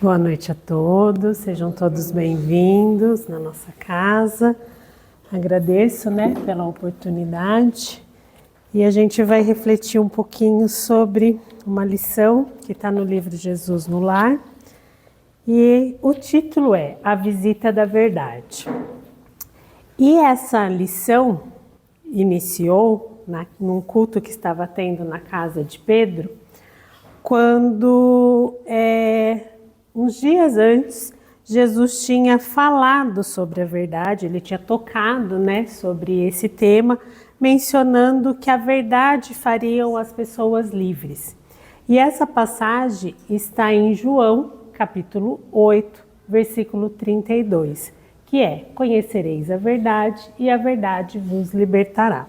Boa noite a todos, sejam todos bem-vindos na nossa casa. Agradeço, pela oportunidade e a gente vai refletir um pouquinho sobre uma lição que está no livro Jesus no Lar e o título é A Visita da Verdade. E essa lição iniciou num culto que estava tendo na casa de Pedro, quando uns dias antes Jesus tinha falado sobre a verdade, ele tinha tocado sobre esse tema, mencionando que a verdade fariam as pessoas livres. E essa passagem está em João, capítulo 8, versículo 32, que é: conhecereis a verdade e a verdade vos libertará.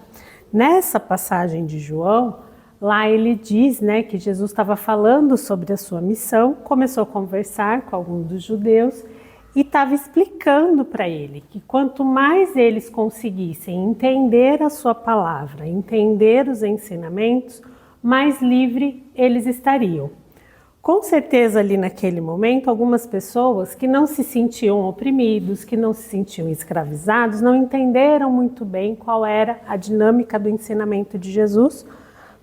Nessa passagem de João, lá ele diz que Jesus estava falando sobre a sua missão, começou a conversar com alguns dos judeus e estava explicando para ele que quanto mais eles conseguissem entender a sua palavra, entender os ensinamentos, mais livre eles estariam. Com certeza ali naquele momento, algumas pessoas que não se sentiam oprimidos, que não se sentiam escravizados, não entenderam muito bem qual era a dinâmica do ensinamento de Jesus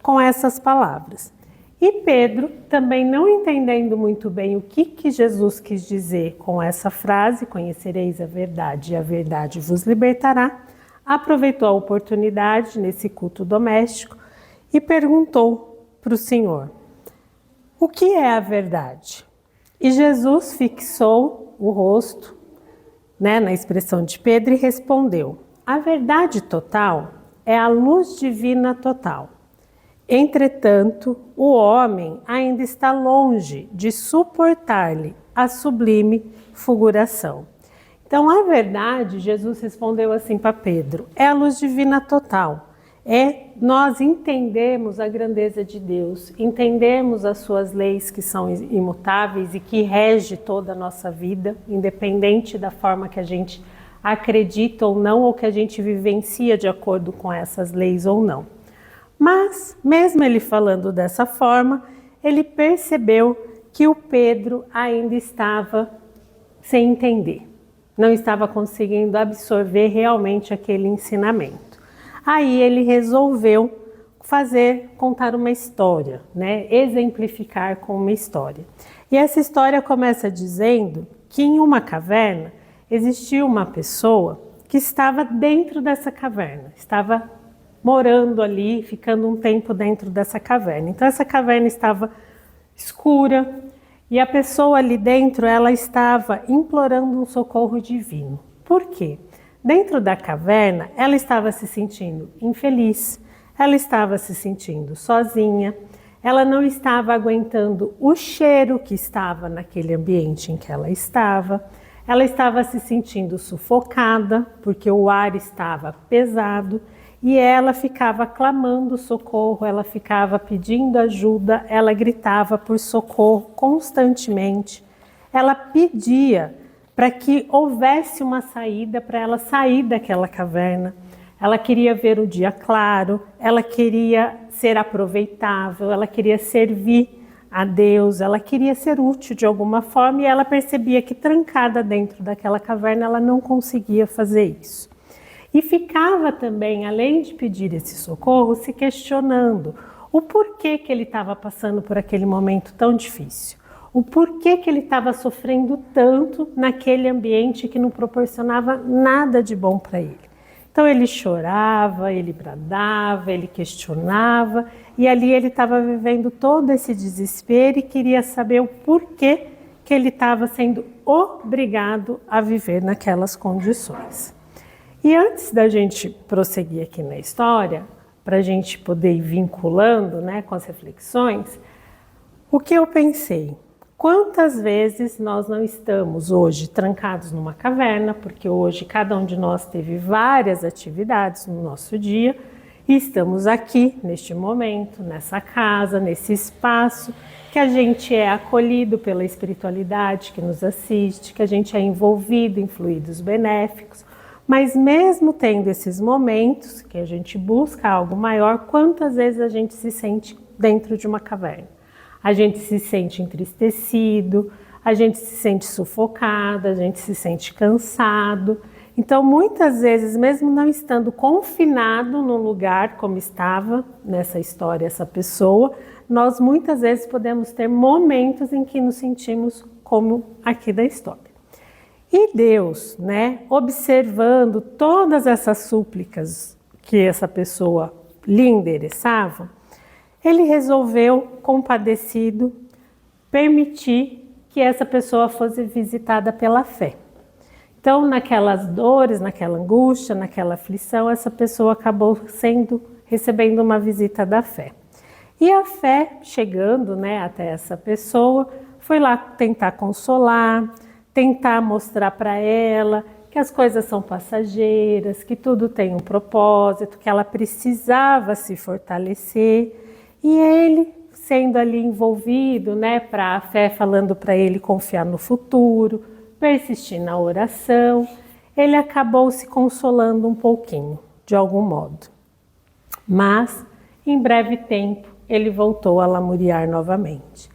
com essas palavras. E Pedro, também não entendendo muito bem o que Jesus quis dizer com essa frase, conhecereis a verdade e a verdade vos libertará, aproveitou a oportunidade nesse culto doméstico e perguntou para o Senhor: o que é a verdade? E Jesus fixou o rosto na expressão de Pedro e respondeu: a verdade total é a luz divina total. Entretanto, o homem ainda está longe de suportar-lhe a sublime fulguração. Então, a verdade, Jesus respondeu assim para Pedro, é a luz divina total. Nós entendemos a grandeza de Deus, entendemos as suas leis que são imutáveis e que rege toda a nossa vida, independente da forma que a gente acredita ou não, ou que a gente vivencia de acordo com essas leis ou não. Mas, mesmo ele falando dessa forma, ele percebeu que o Pedro ainda estava sem entender, não estava conseguindo absorver realmente aquele ensinamento. Aí ele resolveu contar uma história, exemplificar com uma história. E essa história começa dizendo que em uma caverna existia uma pessoa que estava dentro dessa caverna, estava morando ali, ficando um tempo dentro dessa caverna. Então essa caverna estava escura e a pessoa ali dentro, ela estava implorando um socorro divino. Por quê? Dentro da caverna, ela estava se sentindo infeliz, ela estava se sentindo sozinha, ela não estava aguentando o cheiro que estava naquele ambiente em que ela estava se sentindo sufocada, porque o ar estava pesado, e ela ficava clamando socorro, ela ficava pedindo ajuda, ela gritava por socorro constantemente. Ela pedia para que houvesse uma saída para ela sair daquela caverna. Ela queria ver o dia claro, ela queria ser aproveitável, ela queria servir a Deus, ela queria ser útil de alguma forma e ela percebia que trancada dentro daquela caverna ela não conseguia fazer isso. E ficava também, além de pedir esse socorro, se questionando o porquê que ele estava passando por aquele momento tão difícil. O porquê que ele estava sofrendo tanto naquele ambiente que não proporcionava nada de bom para ele. Então ele chorava, ele bradava, ele questionava e ali ele estava vivendo todo esse desespero e queria saber o porquê que ele estava sendo obrigado a viver naquelas condições. E antes da gente prosseguir aqui na história, para a gente poder ir vinculando com as reflexões, o que eu pensei? Quantas vezes nós não estamos hoje trancados numa caverna, porque hoje cada um de nós teve várias atividades no nosso dia, e estamos aqui, neste momento, nessa casa, nesse espaço, que a gente é acolhido pela espiritualidade que nos assiste, que a gente é envolvido em fluidos benéficos, mas mesmo tendo esses momentos que a gente busca algo maior, quantas vezes a gente se sente dentro de uma caverna? A gente se sente entristecido, a gente se sente sufocado, a gente se sente cansado. Então, muitas vezes, mesmo não estando confinado num lugar como estava nessa história essa pessoa, nós muitas vezes podemos ter momentos em que nos sentimos como aqui da história. E Deus, né, observando todas essas súplicas que essa pessoa lhe endereçava, ele resolveu, compadecido, permitir que essa pessoa fosse visitada pela fé. Então, naquelas dores, naquela angústia, naquela aflição, essa pessoa acabou recebendo uma visita da fé. E a fé, chegando, né, até essa pessoa, foi lá tentar consolar, tentar mostrar para ela que as coisas são passageiras, que tudo tem um propósito, que ela precisava se fortalecer. E ele, sendo ali envolvido, né, para a fé falando para ele confiar no futuro, persistir na oração, ele acabou se consolando um pouquinho, de algum modo. Mas, em breve tempo, ele voltou a lamuriar novamente.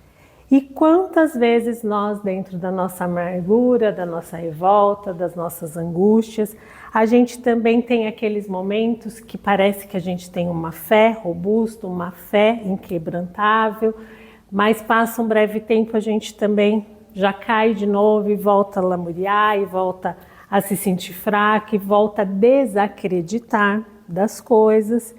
E quantas vezes nós, dentro da nossa amargura, da nossa revolta, das nossas angústias, a gente também tem aqueles momentos que parece que a gente tem uma fé robusta, uma fé inquebrantável, mas passa um breve tempo, a gente também já cai de novo e volta a lamuriar, e volta a se sentir fraco, e volta a desacreditar das coisas.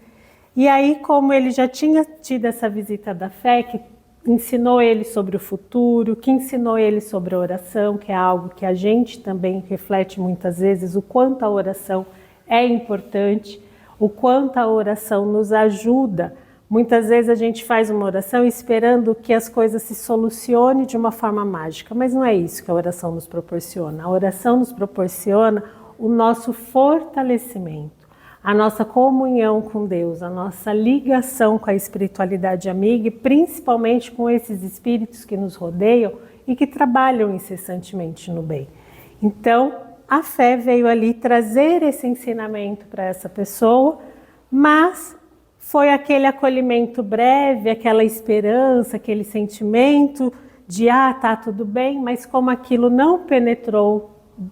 E aí, como ele já tinha tido essa visita da fé, que ensinou ele sobre o futuro, que ensinou ele sobre a oração, que é algo que a gente também reflete muitas vezes, o quanto a oração é importante, o quanto a oração nos ajuda. Muitas vezes a gente faz uma oração esperando que as coisas se solucionem de uma forma mágica, mas não é isso que a oração nos proporciona. A oração nos proporciona o nosso fortalecimento, a nossa comunhão com Deus, a nossa ligação com a espiritualidade amiga e principalmente com esses espíritos que nos rodeiam e que trabalham incessantemente no bem. Então, a fé veio ali trazer esse ensinamento para essa pessoa, mas foi aquele acolhimento breve, aquela esperança, aquele sentimento de tá tudo bem, mas como aquilo não penetrou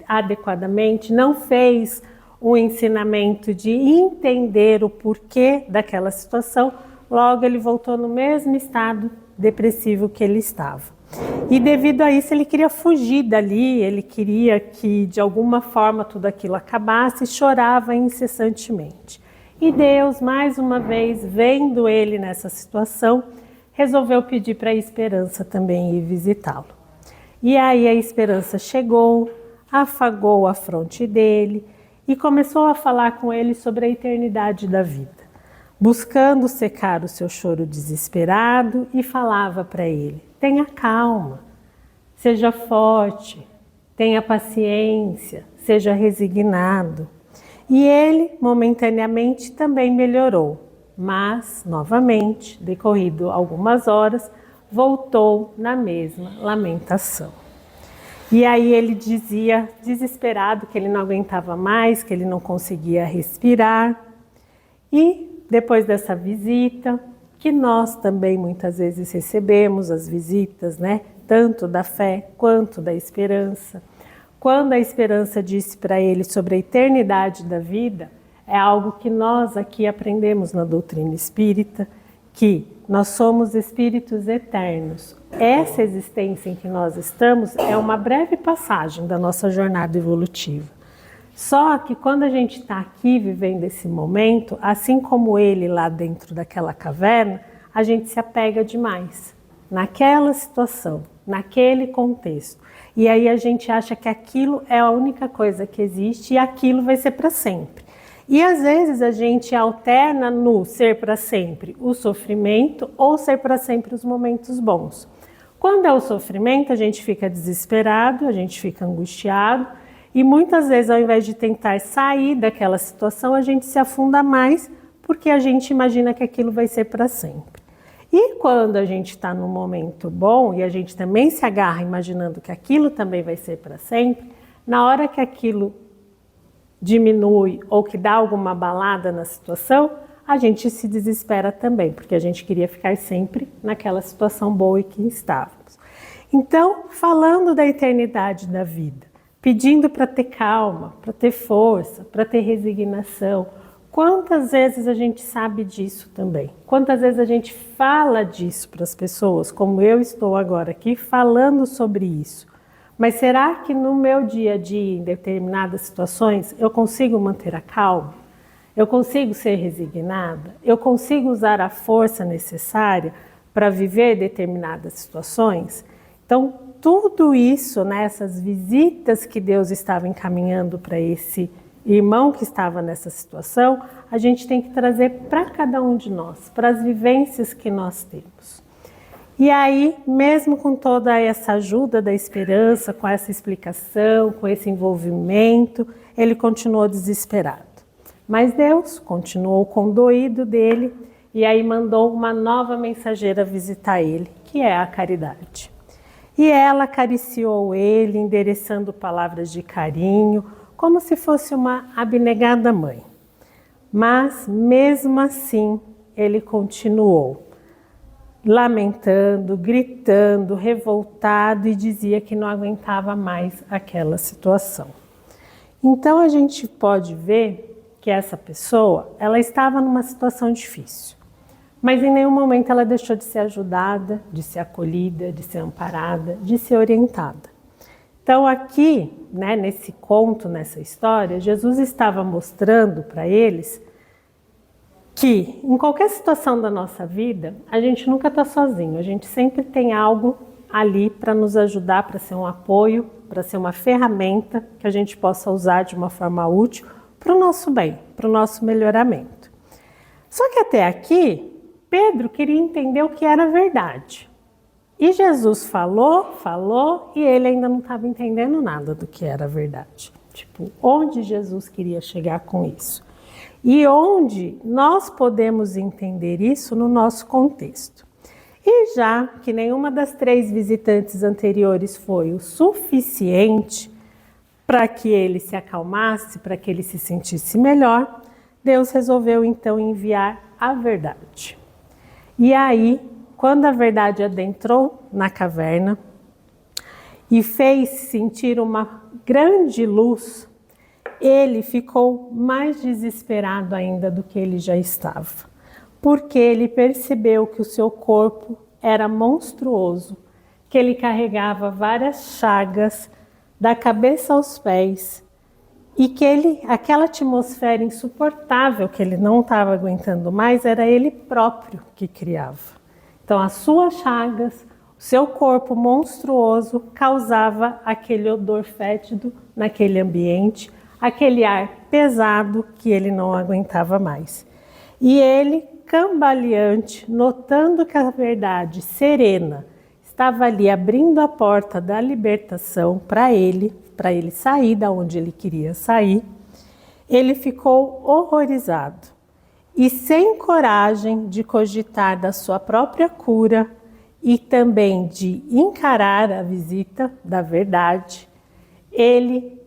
adequadamente, não fez o ensinamento de entender o porquê daquela situação, logo ele voltou no mesmo estado depressivo que ele estava. E devido a isso ele queria fugir dali, ele queria que de alguma forma tudo aquilo acabasse e chorava incessantemente. E Deus, mais uma vez, vendo ele nessa situação, resolveu pedir para a Esperança também ir visitá-lo. E aí a Esperança chegou, afagou a fronte dele, e começou a falar com ele sobre a eternidade da vida, buscando secar o seu choro desesperado, e falava para ele: tenha calma, seja forte, tenha paciência, seja resignado. E ele, momentaneamente, também melhorou, mas, novamente, decorrido algumas horas, voltou na mesma lamentação. E aí ele dizia, desesperado, que ele não aguentava mais, que ele não conseguia respirar. E depois dessa visita, que nós também muitas vezes recebemos as visitas, né? Tanto da fé quanto da esperança. Quando a Esperança disse para ele sobre a eternidade da vida, é algo que nós aqui aprendemos na doutrina espírita, que nós somos espíritos eternos. Essa existência em que nós estamos é uma breve passagem da nossa jornada evolutiva. Só que quando a gente está aqui vivendo esse momento, assim como ele lá dentro daquela caverna, a gente se apega demais naquela situação, naquele contexto. E aí a gente acha que aquilo é a única coisa que existe e aquilo vai ser para sempre. E às vezes a gente alterna no ser para sempre o sofrimento ou ser para sempre os momentos bons. Quando é o sofrimento, a gente fica desesperado, a gente fica angustiado e muitas vezes, ao invés de tentar sair daquela situação, a gente se afunda mais porque a gente imagina que aquilo vai ser para sempre. E quando a gente está num momento bom e a gente também se agarra imaginando que aquilo também vai ser para sempre, na hora que aquilo diminui ou que dá alguma balada na situação, a gente se desespera também, porque a gente queria ficar sempre naquela situação boa em que estávamos. Então, falando da eternidade da vida, pedindo para ter calma, para ter força, para ter resignação, quantas vezes a gente sabe disso também? Quantas vezes a gente fala disso para as pessoas, como eu estou agora aqui falando sobre isso? Mas será que no meu dia a dia, em determinadas situações, eu consigo manter a calma? Eu consigo ser resignada? Eu consigo usar a força necessária para viver determinadas situações? Então, tudo isso, né, essas visitas que Deus estava encaminhando para esse irmão que estava nessa situação, a gente tem que trazer para cada um de nós, para as vivências que nós temos. E aí, mesmo com toda essa ajuda da esperança, com essa explicação, com esse envolvimento, ele continuou desesperado. Mas Deus continuou condoído dele e aí mandou uma nova mensageira visitar ele, que é a Caridade. E ela acariciou ele, endereçando palavras de carinho, como se fosse uma abnegada mãe. Mas, mesmo assim, ele continuou lamentando, gritando, revoltado e dizia que não aguentava mais aquela situação. Então, a gente pode ver que essa pessoa, ela estava numa situação difícil. Mas em nenhum momento ela deixou de ser ajudada, de ser acolhida, de ser amparada, de ser orientada. Então aqui, né, nesse conto, nessa história, Jesus estava mostrando para eles que em qualquer situação da nossa vida, a gente nunca está sozinho, a gente sempre tem algo ali para nos ajudar, para ser um apoio, para ser uma ferramenta que a gente possa usar de uma forma útil para o nosso bem, para o nosso melhoramento. Só que até aqui, Pedro queria entender o que era verdade. E Jesus falou, e ele ainda não estava entendendo nada do que era verdade. Tipo, onde Jesus queria chegar com isso? E onde nós podemos entender isso no nosso contexto. E já que nenhuma das 3 visitantes anteriores foi o suficiente para que ele se acalmasse, para que ele se sentisse melhor, Deus resolveu então enviar a verdade. E aí, quando a verdade adentrou na caverna e fez sentir uma grande luz, ele ficou mais desesperado ainda do que ele já estava, porque ele percebeu que o seu corpo era monstruoso, que ele carregava várias chagas da cabeça aos pés e que aquela atmosfera insuportável que ele não estava aguentando mais, era ele próprio que criava. Então as suas chagas, o seu corpo monstruoso causava aquele odor fétido naquele ambiente, aquele ar pesado que ele não aguentava mais. E ele, cambaleante, notando que a verdade serena estava ali abrindo a porta da libertação para ele sair da onde ele queria sair, ele ficou horrorizado e sem coragem de cogitar da sua própria cura e também de encarar a visita da verdade, ele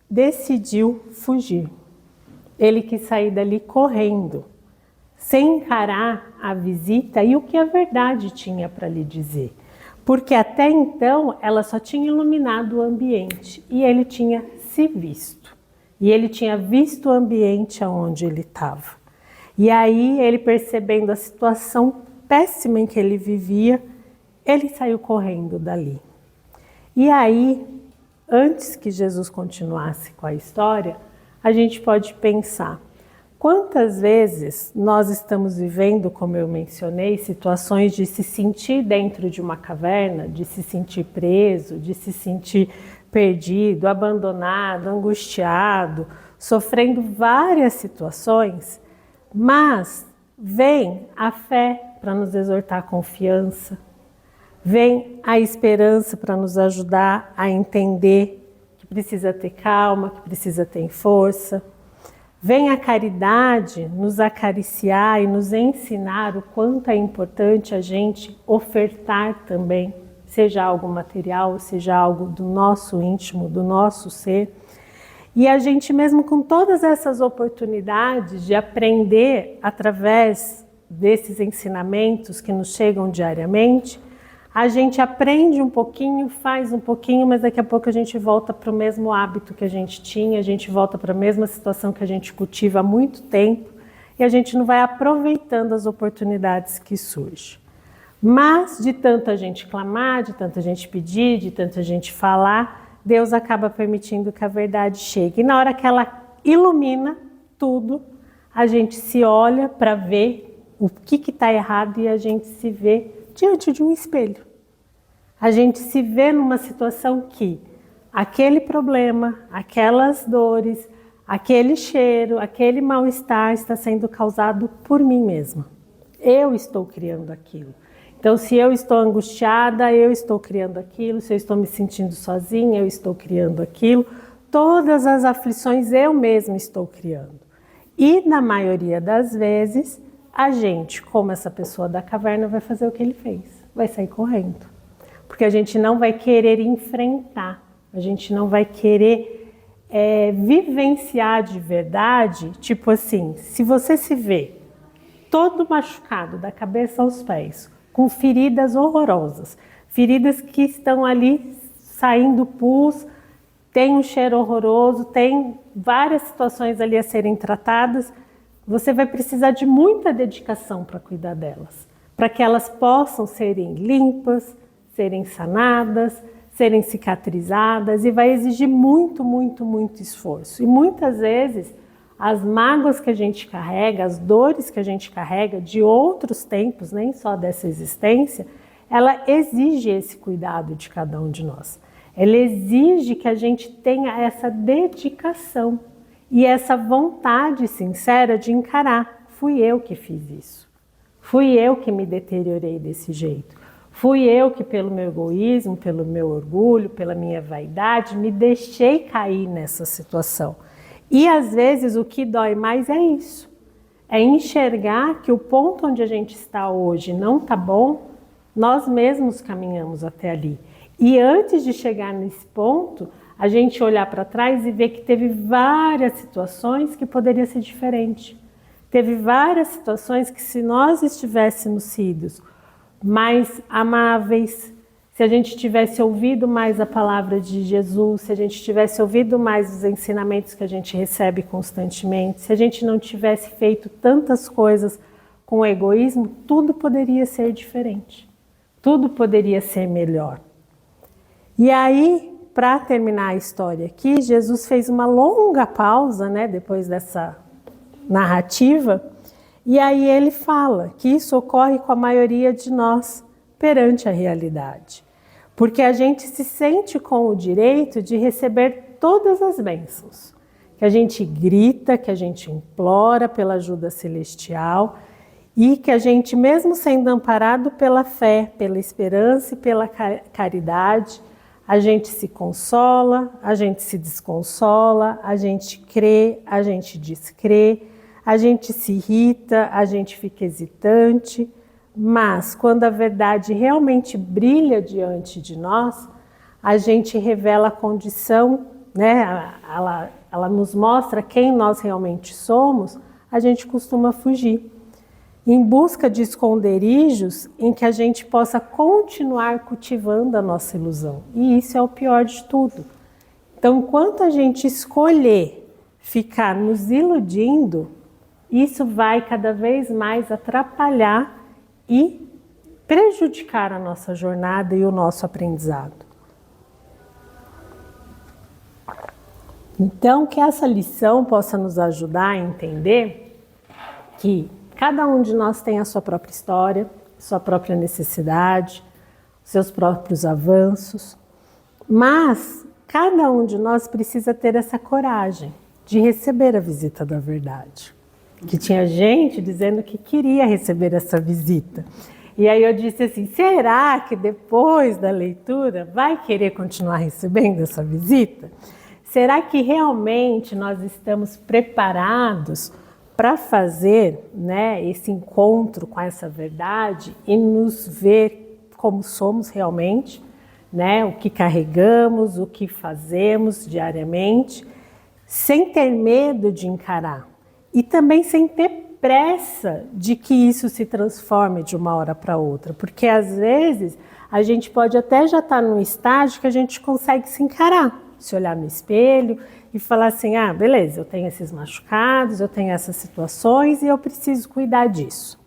decidiu fugir. Ele quis sair dali correndo, sem encarar a visita e o que a verdade tinha para lhe dizer. Porque até então ela só tinha iluminado o ambiente e ele tinha se visto. E ele tinha visto o ambiente onde ele estava. E aí ele, percebendo a situação péssima em que ele vivia, ele saiu correndo dali. E aí, antes que Jesus continuasse com a história, a gente pode pensar: quantas vezes nós estamos vivendo, como eu mencionei, situações de se sentir dentro de uma caverna, de se sentir preso, de se sentir perdido, abandonado, angustiado, sofrendo várias situações, mas vem a fé para nos exortar a confiança, vem a esperança para nos ajudar a entender que precisa ter calma, que precisa ter força. Vem a caridade nos acariciar e nos ensinar o quanto é importante a gente ofertar também, seja algo material, seja algo do nosso íntimo, do nosso ser. E a gente mesmo com todas essas oportunidades de aprender através desses ensinamentos que nos chegam diariamente, a gente aprende um pouquinho, faz um pouquinho, mas daqui a pouco a gente volta para o mesmo hábito que a gente tinha, a gente volta para a mesma situação que a gente cultiva há muito tempo e a gente não vai aproveitando as oportunidades que surgem. Mas de tanta gente clamar, de tanta gente pedir, de tanta gente falar, Deus acaba permitindo que a verdade chegue. E na hora que ela ilumina tudo, a gente se olha para ver o que está errado e a gente se vê diante de um espelho. A gente se vê numa situação que aquele problema, aquelas dores, aquele cheiro, aquele mal-estar está sendo causado por mim mesma. Eu estou criando aquilo. Então, se eu estou angustiada, eu estou criando aquilo. Se eu estou me sentindo sozinha, eu estou criando aquilo. Todas as aflições eu mesma estou criando. E, na maioria das vezes, a gente, como essa pessoa da caverna, vai fazer o que ele fez. Vai sair correndo. Porque a gente não vai querer enfrentar. A gente não vai querer vivenciar de verdade. Tipo assim, se você se vê todo machucado, da cabeça aos pés, com feridas horrorosas, feridas que estão ali saindo pus, tem um cheiro horroroso, tem várias situações ali a serem tratadas, você vai precisar de muita dedicação para cuidar delas, para que elas possam serem limpas, serem sanadas, serem cicatrizadas, e vai exigir muito, muito, muito esforço. E muitas vezes as mágoas que a gente carrega, as dores que a gente carrega de outros tempos, nem só dessa existência, ela exige esse cuidado de cada um de nós. Ela exige que a gente tenha essa dedicação e essa vontade sincera de encarar. Fui eu que fiz isso. Fui eu que me deteriorei desse jeito. Fui eu que, pelo meu egoísmo, pelo meu orgulho, pela minha vaidade, me deixei cair nessa situação. E às vezes o que dói mais é isso, é enxergar que o ponto onde a gente está hoje não está bom, nós mesmos caminhamos até ali. E antes de chegar nesse ponto, a gente olhar para trás e ver que teve várias situações que poderia ser diferente. Teve várias situações que, se nós estivéssemos sido mais amáveis, se a gente tivesse ouvido mais a palavra de Jesus, se a gente tivesse ouvido mais os ensinamentos que a gente recebe constantemente, se a gente não tivesse feito tantas coisas com egoísmo, tudo poderia ser diferente. Tudo poderia ser melhor. E aí, para terminar a história aqui, Jesus fez uma longa pausa, né, depois dessa narrativa, e aí ele fala que isso ocorre com a maioria de nós perante a realidade. Porque a gente se sente com o direito de receber todas as bênçãos. Que a gente grita, que a gente implora pela ajuda celestial e que a gente, mesmo sendo amparado pela fé, pela esperança e pela caridade, a gente se consola, a gente se desconsola, a gente crê, a gente descrê, a gente se irrita, a gente fica hesitante. Mas quando a verdade realmente brilha diante de nós, a gente revela a condição, né? Ela nos mostra quem nós realmente somos, a gente costuma fugir, em busca de esconderijos em que a gente possa continuar cultivando a nossa ilusão. E isso é o pior de tudo. Então, enquanto a gente escolher ficar nos iludindo, isso vai cada vez mais atrapalhar e prejudicar a nossa jornada e o nosso aprendizado. Então, que essa lição possa nos ajudar a entender que cada um de nós tem a sua própria história, sua própria necessidade, seus próprios avanços, mas cada um de nós precisa ter essa coragem de receber a visita da verdade. Que tinha gente dizendo que queria receber essa visita. E aí eu disse assim, será que depois da leitura vai querer continuar recebendo essa visita? Será que realmente nós estamos preparados para fazer, né, esse encontro com essa verdade e nos ver como somos realmente, né, o que carregamos, o que fazemos diariamente, sem ter medo de encarar? E também sem ter pressa de que isso se transforme de uma hora para outra. Porque às vezes a gente pode até já estar num estágio que a gente consegue se encarar, se olhar no espelho e falar assim, ah, beleza, eu tenho esses machucados, eu tenho essas situações e eu preciso cuidar disso.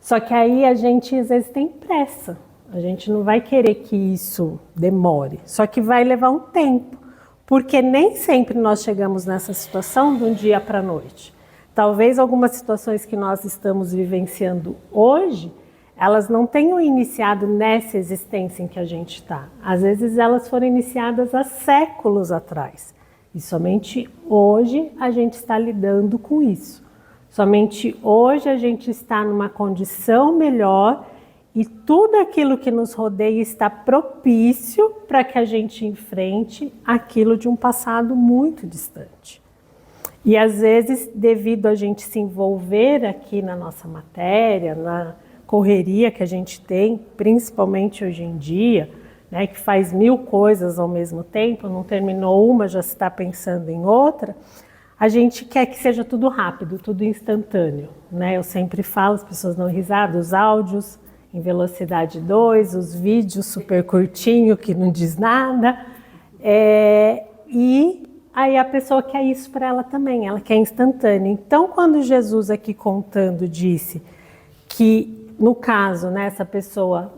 Só que aí a gente às vezes tem pressa, a gente não vai querer que isso demore, só que vai levar um tempo, porque nem sempre nós chegamos nessa situação de um dia para a noite. Talvez algumas situações que nós estamos vivenciando hoje, elas não tenham iniciado nessa existência em que a gente está. Às vezes elas foram iniciadas há séculos atrás. E somente hoje a gente está lidando com isso. Somente hoje a gente está numa condição melhor e tudo aquilo que nos rodeia está propício para que a gente enfrente aquilo de um passado muito distante. E às vezes, devido a gente se envolver aqui na nossa matéria, na correria que a gente tem, principalmente hoje em dia, né, que faz 1000 coisas ao mesmo tempo, não terminou uma, já se está pensando em outra, a gente quer que seja tudo rápido, tudo instantâneo, né? Eu sempre falo, as pessoas dão risada, os áudios em velocidade 2, os vídeos super curtinho, que não diz nada, e aí a pessoa quer isso para ela também, ela quer instantâneo. Então, quando Jesus aqui contando disse que, no caso, né, essa pessoa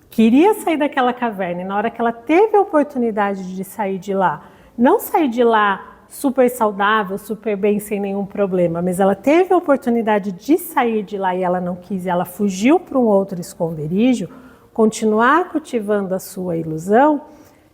queria sair daquela caverna e na hora que ela teve a oportunidade de sair de lá, não sair de lá super saudável, super bem, sem nenhum problema, mas ela teve a oportunidade de sair de lá e ela não quis, ela fugiu para um outro esconderijo, continuar cultivando a sua ilusão,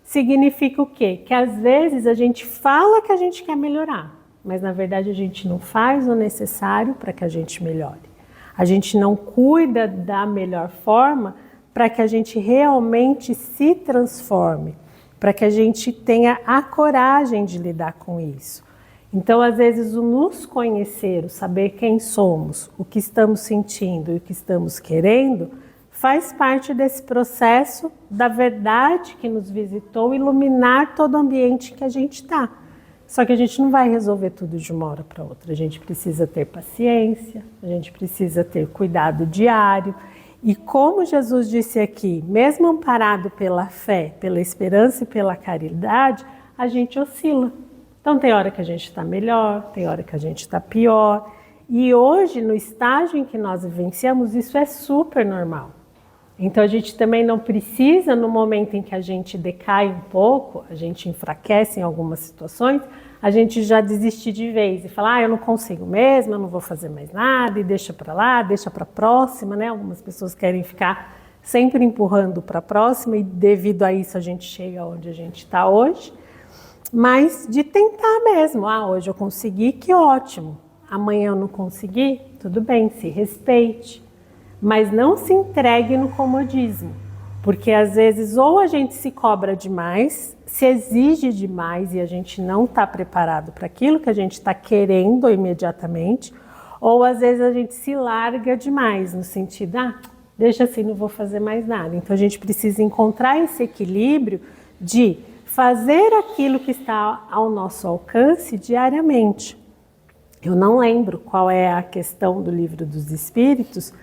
significa o quê? Que às vezes a gente fala que a gente quer melhorar, mas na verdade a gente não faz o necessário para que a gente melhore. A gente não cuida da melhor forma para que a gente realmente se transforme, para que a gente tenha a coragem de lidar com isso. Então, às vezes, o nos conhecer, o saber quem somos, o que estamos sentindo e o que estamos querendo, faz parte desse processo da verdade que nos visitou, iluminar todo o ambiente que a gente está. Só que a gente não vai resolver tudo de uma hora para outra. A gente precisa ter paciência, a gente precisa ter cuidado diário. E como Jesus disse aqui, mesmo amparado pela fé, pela esperança e pela caridade, a gente oscila. Então tem hora que a gente está melhor, tem hora que a gente está pior. E hoje, no estágio em que nós vivenciamos, isso é super normal. Então a gente também não precisa, no momento em que a gente decai um pouco, a gente enfraquece em algumas situações, a gente já desistir de vez e falar, ah, eu não consigo mesmo, eu não vou fazer mais nada, e deixa para lá, deixa para a próxima, né? Algumas pessoas querem ficar sempre empurrando para a próxima e devido a isso a gente chega onde a gente está hoje, mas de tentar mesmo, ah, hoje eu consegui, que ótimo, amanhã eu não consegui, tudo bem, se respeite, mas não se entregue no comodismo, porque às vezes ou a gente se cobra demais, se exige demais e a gente não está preparado para aquilo que a gente está querendo imediatamente, ou às vezes a gente se larga demais, no sentido, ah, deixa assim, não vou fazer mais nada. Então a gente precisa encontrar esse equilíbrio de fazer aquilo que está ao nosso alcance diariamente. Eu não lembro qual é a questão do Livro dos Espíritos,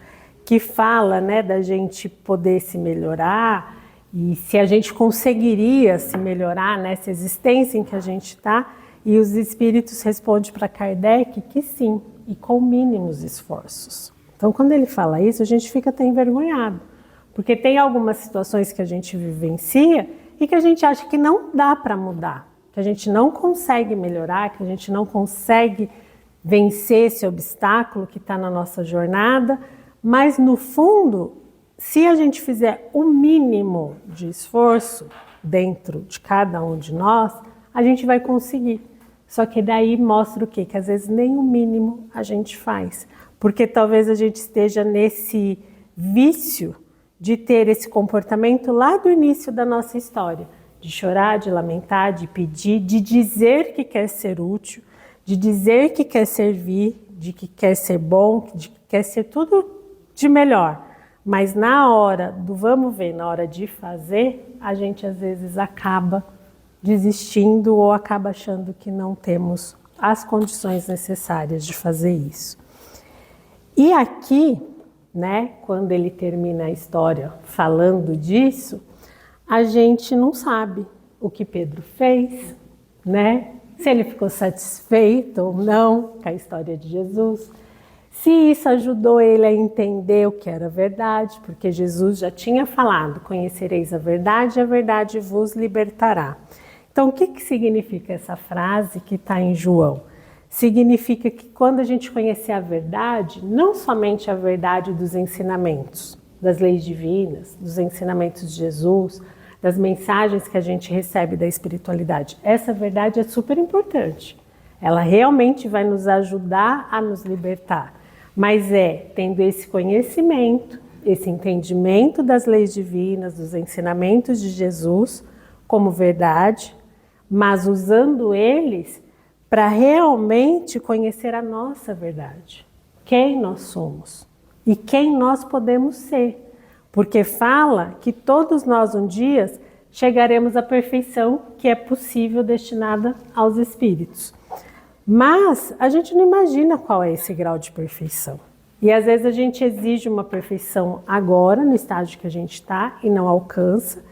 que fala, né, da gente poder se melhorar e se a gente conseguiria se melhorar nessa existência em que a gente está, e os espíritos respondem para Kardec que sim, e com mínimos esforços. Então, quando ele fala isso, a gente fica até envergonhado, porque tem algumas situações que a gente vivencia e que a gente acha que não dá para mudar, que a gente não consegue melhorar, que a gente não consegue vencer esse obstáculo que está na nossa jornada, mas no fundo, se a gente fizer o mínimo de esforço dentro de cada um de nós, a gente vai conseguir. Só que daí mostra o quê? Que às vezes nem o mínimo a gente faz. Porque talvez a gente esteja nesse vício de ter esse comportamento lá do início da nossa história. De chorar, de lamentar, de pedir, de dizer que quer ser útil, de dizer que quer servir, de que quer ser bom, de que quer ser tudo de melhor, mas na hora do vamos ver, na hora de fazer, a gente às vezes acaba desistindo ou acaba achando que não temos as condições necessárias de fazer isso. E aqui, né, quando ele termina a história falando disso, a gente não sabe o que Pedro fez, né? Se ele ficou satisfeito ou não com a história de Jesus, se isso ajudou ele a entender o que era verdade, porque Jesus já tinha falado, conhecereis a verdade vos libertará. Então, o que significa essa frase que está em João? Significa que quando a gente conhecer a verdade, não somente a verdade dos ensinamentos, das leis divinas, dos ensinamentos de Jesus, das mensagens que a gente recebe da espiritualidade. Essa verdade é super importante. Ela realmente vai nos ajudar a nos libertar. Mas tendo esse conhecimento, esse entendimento das leis divinas, dos ensinamentos de Jesus como verdade, mas usando eles para realmente conhecer a nossa verdade. Quem nós somos e quem nós podemos ser. Porque fala que todos nós um dia chegaremos à perfeição que é possível destinada aos espíritos. Mas a gente não imagina qual é esse grau de perfeição. E às vezes a gente exige uma perfeição agora, no estágio que a gente está, e não alcança.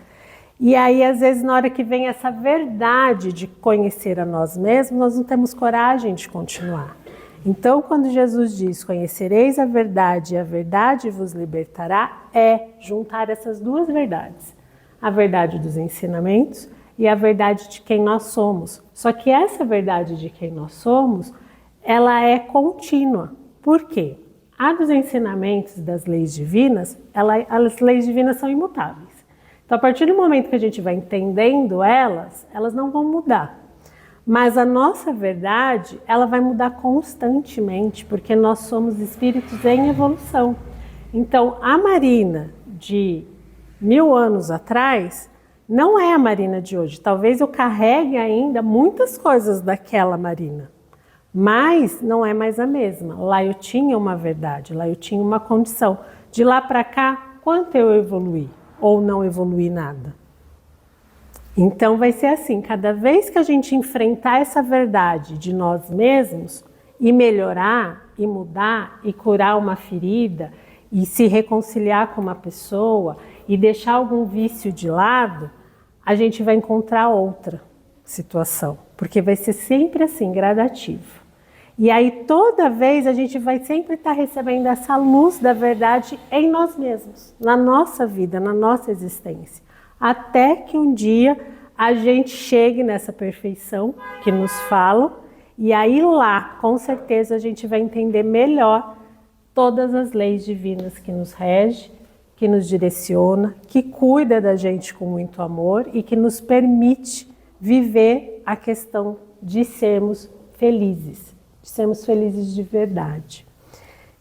E aí às vezes na hora que vem essa verdade de conhecer a nós mesmos, nós não temos coragem de continuar. Então, quando Jesus diz, conhecereis a verdade e a verdade vos libertará, é juntar essas duas verdades. A verdade dos ensinamentos e a verdade de quem nós somos. Só que essa verdade de quem nós somos, ela é contínua. Por quê? A dos ensinamentos das leis divinas, as leis divinas são imutáveis. Então, a partir do momento que a gente vai entendendo elas não vão mudar. Mas a nossa verdade, ela vai mudar constantemente, porque nós somos espíritos em evolução. Então, a Marina de 1000 anos atrás não é a Marina de hoje. Talvez eu carregue ainda muitas coisas daquela Marina, mas não é mais a mesma. Lá eu tinha uma verdade, lá eu tinha uma condição. De lá para cá, quanto eu evoluí ou não evoluí nada? Então vai ser assim, cada vez que a gente enfrentar essa verdade de nós mesmos e melhorar, e mudar, e curar uma ferida, e se reconciliar com uma pessoa, e deixar algum vício de lado, a gente vai encontrar outra situação, porque vai ser sempre assim, gradativo. E aí toda vez a gente vai sempre estar recebendo essa luz da verdade em nós mesmos, na nossa vida, na nossa existência. Até que um dia a gente chegue nessa perfeição que nos falam, e aí lá, com certeza, a gente vai entender melhor todas as leis divinas que nos regem, que nos direciona, que cuida da gente com muito amor e que nos permite viver a questão de sermos felizes de verdade.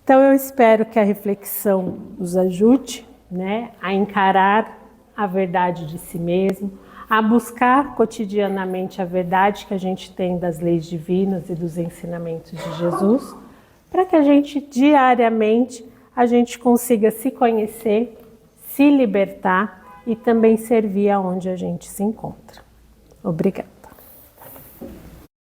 Então eu espero que a reflexão nos ajude, né, a encarar a verdade de si mesmo, a buscar cotidianamente a verdade que a gente tem das leis divinas e dos ensinamentos de Jesus, para que a gente diariamente a gente consiga se conhecer, se libertar e também servir aonde a gente se encontra. Obrigada.